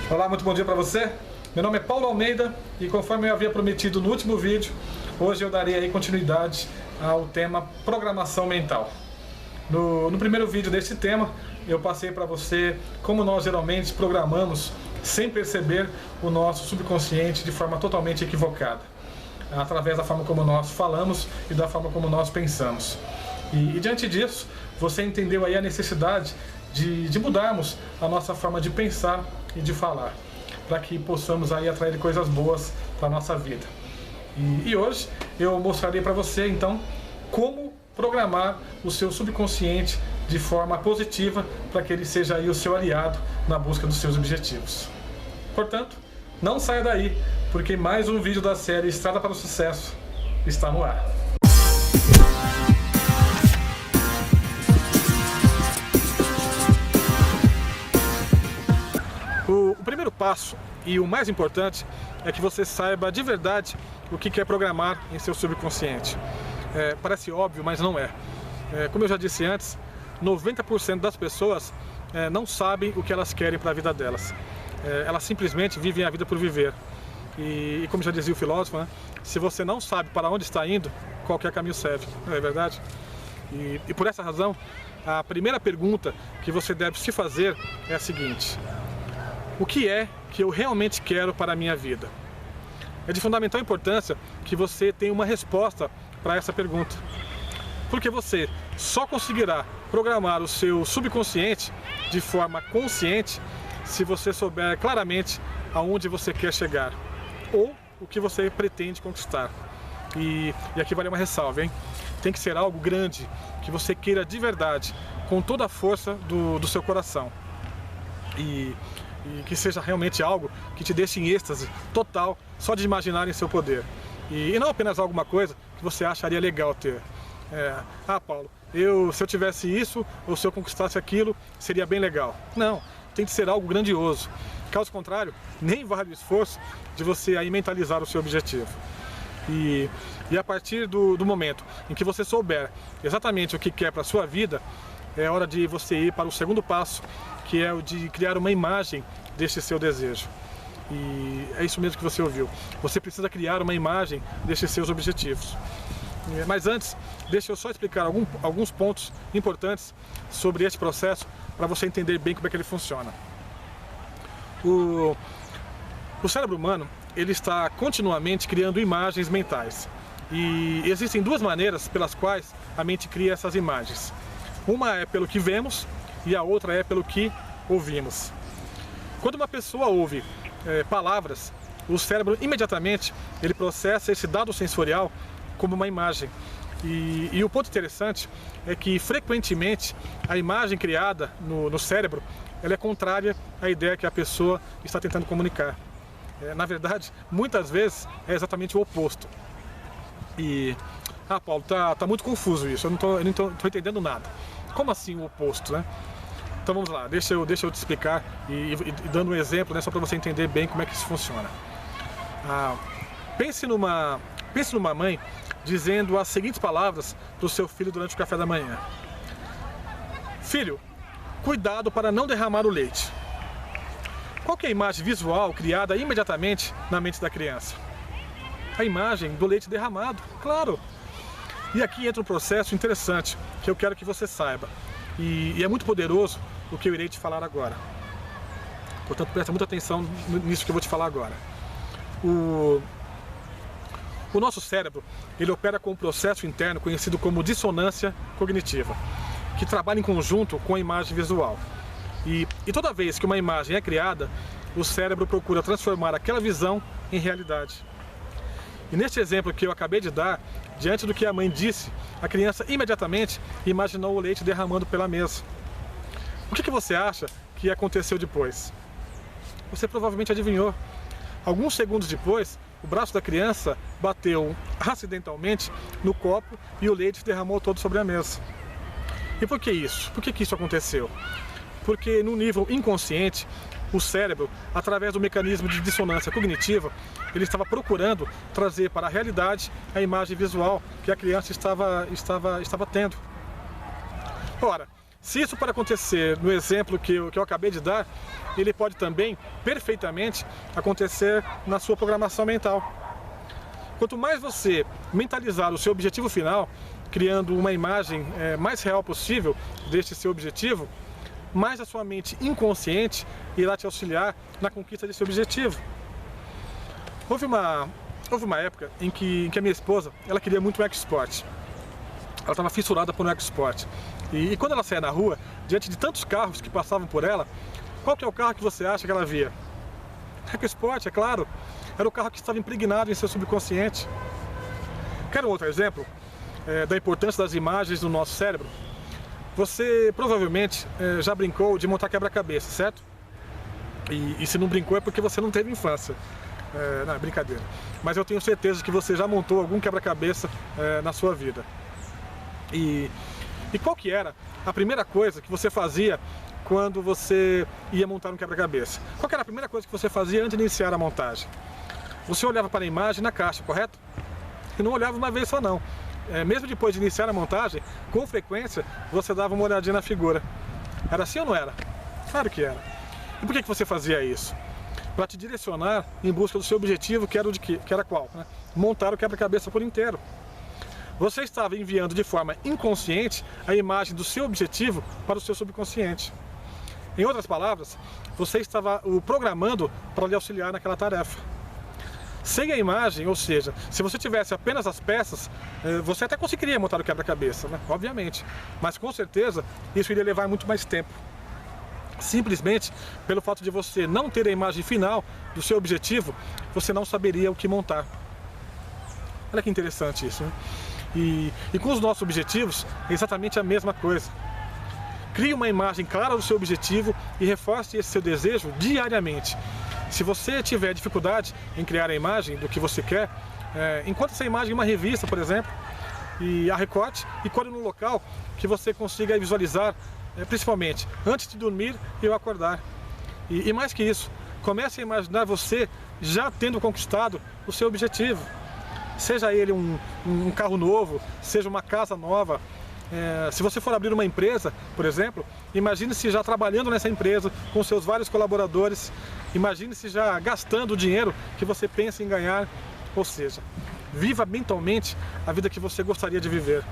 Olá, muito bom dia para você. Meu nome é Paulo Almeida e conforme eu havia prometido no último vídeo, hoje eu darei aí continuidade ao tema programação mental. No primeiro vídeo desse tema, eu passei para você como nós geralmente programamos sem perceber o nosso subconsciente de forma totalmente equivocada, através da forma como nós falamos e da forma como nós pensamos. E diante disso, você entendeu aí a necessidade de mudarmos a nossa forma de pensar e de falar, para que possamos aí atrair coisas boas para a nossa vida. E hoje eu mostrarei para você então como programar o seu subconsciente de forma positiva para que ele seja aí o seu aliado na busca dos seus objetivos. Portanto, não saia daí, porque mais um vídeo da série Estrada para o Sucesso está no ar. O primeiro passo e o mais importante é que você saiba de verdade o que é programar em seu subconsciente. Parece óbvio, mas não é. Como eu já disse antes, 90% das pessoas não sabem o que elas querem para a vida delas. Elas simplesmente vivem a vida por viver. E como já dizia o filósofo, né, se você não sabe para onde está indo, qualquer caminho serve. Não é verdade? E por essa razão, a primeira pergunta que você deve se fazer é a seguinte: o que é que eu realmente quero para a minha vida? É de fundamental importância que você tenha uma resposta para essa pergunta. Porque você só conseguirá programar o seu subconsciente de forma consciente se você souber claramente aonde você quer chegar ou o que você pretende conquistar. E aqui vale uma ressalva, hein? Tem que ser algo grande, que você queira de verdade, com toda a força do seu coração. E que seja realmente algo que te deixe em êxtase total só de imaginar em seu poder. E não apenas alguma coisa que você acharia legal ter. Paulo, se eu tivesse isso ou se eu conquistasse aquilo, seria bem legal. Não, tem que ser algo grandioso. Caso contrário, nem vale o esforço de você aí mentalizar o seu objetivo. E a partir do momento em que você souber exatamente o que quer para a sua vida, é hora de você ir para o segundo passo, que é o de criar uma imagem deste seu desejo. E é isso mesmo que você ouviu. Você precisa criar uma imagem destes seus objetivos. Mas antes, deixa eu só explicar alguns pontos importantes sobre este processo para você entender bem como é que ele funciona. O cérebro humano, ele está continuamente criando imagens mentais. E existem duas maneiras pelas quais a mente cria essas imagens. Uma é pelo que vemos e a outra é pelo que ouvimos. Quando uma pessoa ouve palavras, o cérebro imediatamente ele processa esse dado sensorial como uma imagem. E o ponto interessante é que frequentemente a imagem criada no cérebro ela é contrária à ideia que a pessoa está tentando comunicar. Na verdade, muitas vezes é exatamente o oposto. Paulo, tá muito confuso isso, eu não tô entendendo nada. Como assim o oposto, né? Então vamos lá, deixa eu te explicar e dando um exemplo, né, só para você entender bem como é que isso funciona. Pense numa mãe dizendo as seguintes palavras para o seu filho durante o café da manhã: filho, cuidado para não derramar o leite. Qual que é a imagem visual criada imediatamente na mente da criança? A imagem do leite derramado, claro. E aqui entra um processo interessante que eu quero que você saiba. E é muito poderoso o que eu irei te falar agora. Portanto, presta muita atenção nisso que eu vou te falar agora. O nosso cérebro, ele opera com um processo interno conhecido como dissonância cognitiva, que trabalha em conjunto com a imagem visual. E toda vez que uma imagem é criada, o cérebro procura transformar aquela visão em realidade. E neste exemplo que eu acabei de dar, diante do que a mãe disse, a criança imediatamente imaginou o leite derramando pela mesa. O que você acha que aconteceu depois? Você provavelmente adivinhou. Alguns segundos depois, o braço da criança bateu acidentalmente no copo e o leite derramou todo sobre a mesa. E por que isso? Por que isso aconteceu? Porque no nível inconsciente, o cérebro, através do mecanismo de dissonância cognitiva, ele estava procurando trazer para a realidade a imagem visual que a criança estava tendo. Ora, se isso pode acontecer no exemplo que eu acabei de dar, ele pode também, perfeitamente, acontecer na sua programação mental. Quanto mais você mentalizar o seu objetivo final, criando uma imagem mais real possível deste seu objetivo, mais a sua mente inconsciente irá te auxiliar na conquista desse objetivo. Houve uma época em que a minha esposa, ela queria muito um EcoSport. Ela estava fissurada por um EcoSport. E quando ela saía na rua, diante de tantos carros que passavam por ela, qual que é o carro que você acha que ela via? EcoSport, é claro. Era o carro que estava impregnado em seu subconsciente. Quer um outro exemplo da importância das imagens no nosso cérebro? Você provavelmente já brincou de montar quebra-cabeça, certo? E se não brincou é porque você não teve infância. Não, é brincadeira. Mas eu tenho certeza que você já montou algum quebra-cabeça na sua vida. E qual que era a primeira coisa que você fazia quando você ia montar um quebra-cabeça? Qual que era a primeira coisa que você fazia antes de iniciar a montagem? Você olhava para a imagem na caixa, correto? E não olhava uma vez só não. Mesmo depois de iniciar a montagem, com frequência, você dava uma olhadinha na figura. Era assim ou não era? Claro que era. E por que você fazia isso? Para te direcionar em busca do seu objetivo, que era qual? Né? Montar o quebra-cabeça por inteiro. Você estava enviando de forma inconsciente a imagem do seu objetivo para o seu subconsciente. Em outras palavras, você estava o programando para lhe auxiliar naquela tarefa. Sem a imagem, ou seja, se você tivesse apenas as peças, você até conseguiria montar o quebra-cabeça, né? Obviamente. Mas com certeza isso iria levar muito mais tempo. Simplesmente pelo fato de você não ter a imagem final do seu objetivo, você não saberia o que montar. Olha que interessante isso, né? E com os nossos objetivos é exatamente a mesma coisa. Crie uma imagem clara do seu objetivo e reforce esse seu desejo diariamente. Se você tiver dificuldade em criar a imagem do que você quer, encontre essa imagem em uma revista, por exemplo, e a recorte e colhe num local que você consiga visualizar, principalmente antes de dormir e ao acordar. E mais que isso, comece a imaginar você já tendo conquistado o seu objetivo. Seja ele um carro novo, seja uma casa nova. Se você for abrir uma empresa, por exemplo, imagine-se já trabalhando nessa empresa com seus vários colaboradores, imagine-se já gastando o dinheiro que você pensa em ganhar, ou seja, viva mentalmente a vida que você gostaria de viver.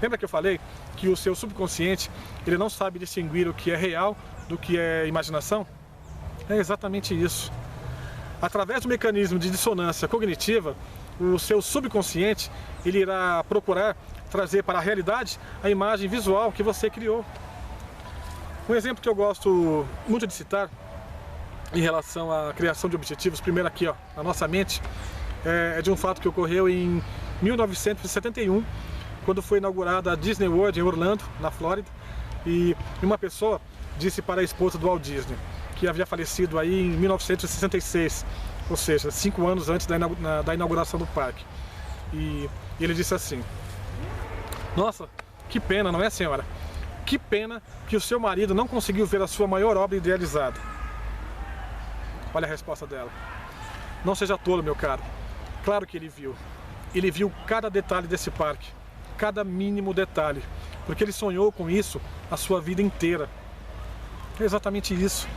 Lembra que eu falei que o seu subconsciente, ele não sabe distinguir o que é real do que é imaginação? É exatamente isso. Através do mecanismo de dissonância cognitiva, o seu subconsciente, ele irá procurar trazer para a realidade a imagem visual que você criou. Um exemplo que eu gosto muito de citar em relação à criação de objetivos, primeiro aqui ó, na nossa mente, é de um fato que ocorreu em 1971, quando foi inaugurada a Disney World em Orlando, na Flórida, e uma pessoa disse para a esposa do Walt Disney, que havia falecido aí em 1966, ou seja, 5 anos antes da inauguração do parque. E ele disse assim: nossa, que pena, não é, senhora? Que pena que o seu marido não conseguiu ver a sua maior obra idealizada. Olha a resposta dela. Não seja tolo, meu caro. Claro que ele viu. Ele viu cada detalhe desse parque, cada mínimo detalhe, porque ele sonhou com isso a sua vida inteira. É exatamente isso.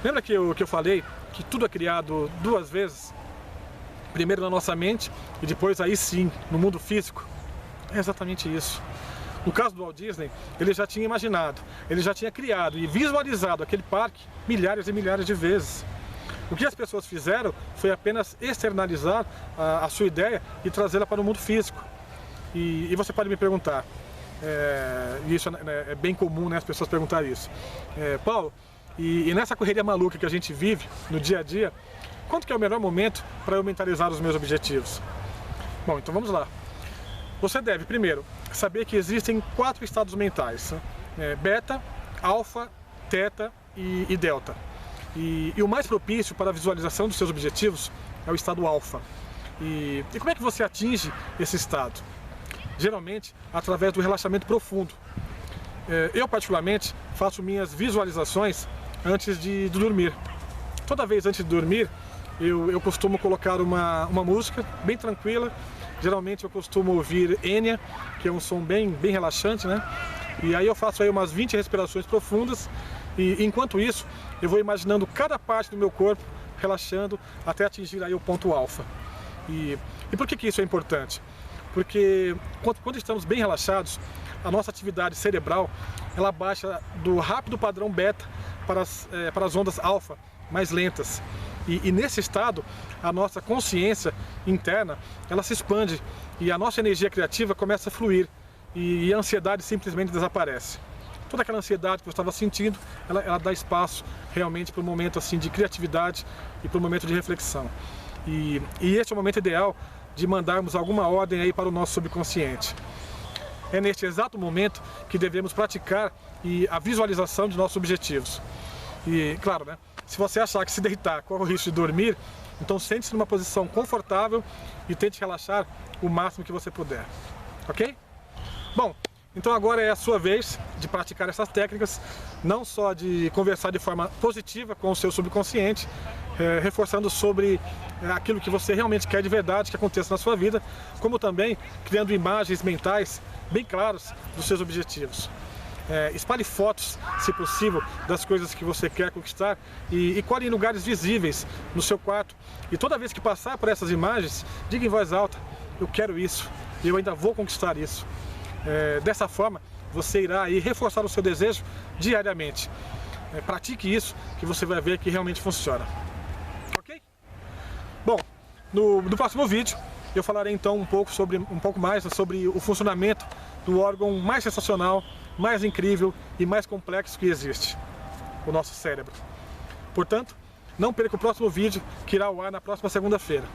Lembra que eu falei que tudo é criado 2 vezes? Primeiro na nossa mente e depois aí sim, no mundo físico? É exatamente isso. No caso do Walt Disney, ele já tinha imaginado, ele já tinha criado e visualizado aquele parque milhares e milhares de vezes. O que as pessoas fizeram foi apenas externalizar a sua ideia e trazê-la para o mundo físico. E você pode me perguntar, e isso é bem comum, né, as pessoas perguntarem isso. Paulo, e nessa correria maluca que a gente vive no dia a dia, quando que é o melhor momento para eu mentalizar os meus objetivos? Bom, então vamos lá. Você deve, primeiro, saber que existem 4 estados mentais, né? Beta, alfa, teta e delta. E o mais propício para a visualização dos seus objetivos é o estado alfa. E como é que você atinge esse estado? Geralmente, através do relaxamento profundo. Eu particularmente faço minhas visualizações antes de dormir. Toda vez antes de dormir, eu costumo colocar uma música bem tranquila. Geralmente eu costumo ouvir Enya, que é um som bem relaxante, né? E aí eu faço aí umas 20 respirações profundas e enquanto isso eu vou imaginando cada parte do meu corpo relaxando até atingir aí o ponto alfa. E por que isso é importante? Porque quando estamos bem relaxados, a nossa atividade cerebral ela baixa do rápido padrão beta para as ondas alfa mais lentas. E nesse estado, a nossa consciência interna, ela se expande e a nossa energia criativa começa a fluir e a ansiedade simplesmente desaparece. Toda aquela ansiedade que eu estava sentindo, ela dá espaço realmente para um momento assim, de criatividade e para um momento de reflexão. E esse é o momento ideal de mandarmos alguma ordem aí para o nosso subconsciente. É neste exato momento que devemos praticar a visualização de nossos objetivos. E claro, né? Se você achar que se deitar corre o risco de dormir, então sente-se numa posição confortável e tente relaxar o máximo que você puder, ok? Bom, então agora é a sua vez de praticar essas técnicas, não só de conversar de forma positiva com o seu subconsciente, reforçando sobre aquilo que você realmente quer de verdade que aconteça na sua vida, como também criando imagens mentais bem claras dos seus objetivos. Espalhe fotos, se possível, das coisas que você quer conquistar e colhe em lugares visíveis no seu quarto. E toda vez que passar por essas imagens, diga em voz alta: eu quero isso, eu ainda vou conquistar isso. Dessa forma, você irá aí reforçar o seu desejo diariamente. Pratique isso que você vai ver que realmente funciona. Ok? Bom, no próximo vídeo eu falarei então um pouco mais sobre o funcionamento do órgão mais sensacional, mais incrível e mais complexo que existe, o nosso cérebro. Portanto, não perca o próximo vídeo que irá ao ar na próxima segunda-feira.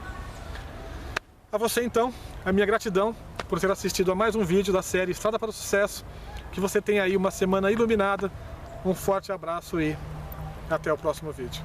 A você então, a minha gratidão por ter assistido a mais um vídeo da série Estrada para o Sucesso. Que você tenha aí uma semana iluminada. Um forte abraço e até o próximo vídeo.